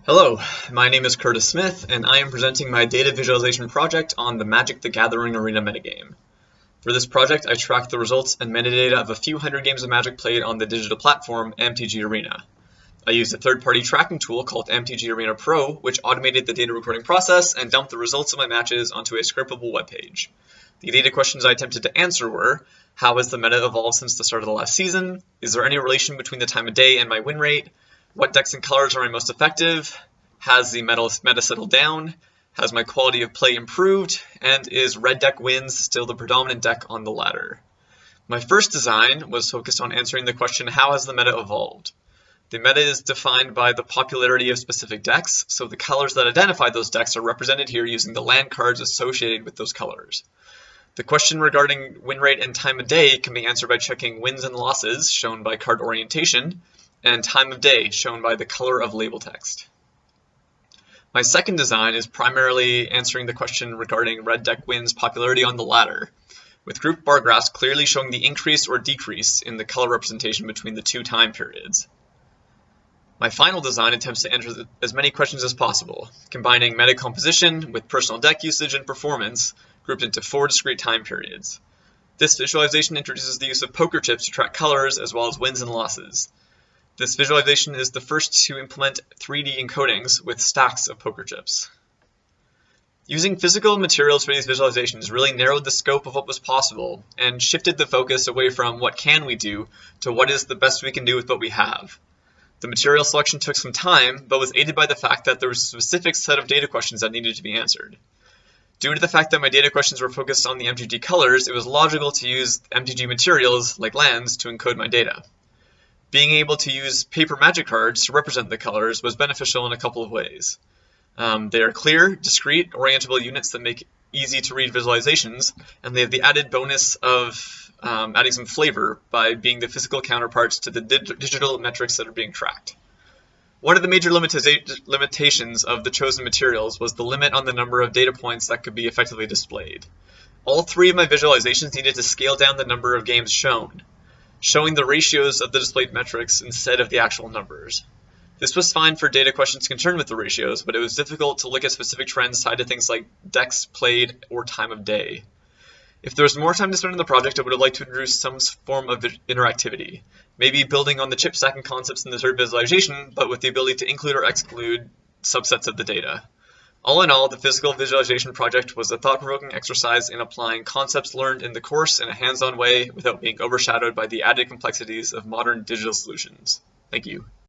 Hello, my name is Curtis Smith, and I am presenting my data visualization project on the Magic the Gathering Arena metagame. For this project, I tracked the results and metadata of a few hundred games of Magic played on the digital platform MtG Arena. I used a third-party tracking tool called MtG Arena Pro, which automated the data recording process and dumped the results of my matches onto a scriptable web page. The data questions I attempted to answer were: how has the meta evolved since the start of the last season? Is there any relation between the time of day and my win rate? What decks and colors are my most effective? Has the meta settled down? Has my quality of play improved? And is red deck wins still the predominant deck on the ladder? My first design was focused on answering the question, how has the meta evolved? The meta is defined by the popularity of specific decks, so the colors that identify those decks are represented here using the land cards associated with those colors. The question regarding win rate and time of day can be answered by checking wins and losses, shown by card orientation, and time of day, shown by the color of label text. My second design is primarily answering the question regarding red deck wins popularity on the ladder, with group bar graphs clearly showing the increase or decrease in the color representation between the two time periods. My final design attempts to answer as many questions as possible, combining meta composition with personal deck usage and performance, grouped into 4 discrete time periods. This visualization introduces the use of poker chips to track colors as well as wins and losses. This visualization is the first to implement 3D encodings with stacks of poker chips. Using physical materials for these visualizations really narrowed the scope of what was possible and shifted the focus away from what can we do to what is the best we can do with what we have. The material selection took some time, but was aided by the fact that there was a specific set of data questions that needed to be answered. Due to the fact that my data questions were focused on the MTG colors, it was logical to use MTG materials, like lands, to encode my data. Being able to use paper Magic cards to represent the colors was beneficial in a couple of ways. They are clear, discrete, orientable units that make easy to read visualizations, and they have the added bonus of adding some flavor by being the physical counterparts to the digital metrics that are being tracked. One of the major limitations of the chosen materials was the limit on the number of data points that could be effectively displayed. All 3 of my visualizations needed to scale down the number of games shown, showing the ratios of the displayed metrics instead of the actual numbers. This was fine for data questions concerned with the ratios, but it was difficult to look at specific trends tied to things like decks played or time of day. If there was more time to spend on the project, I would have liked to introduce some form of interactivity, maybe building on the chip stacking concepts in the third visualization, but with the ability to include or exclude subsets of the data. All in all, the physical visualization project was a thought-provoking exercise in applying concepts learned in the course in a hands-on way without being overshadowed by the added complexities of modern digital solutions. Thank you.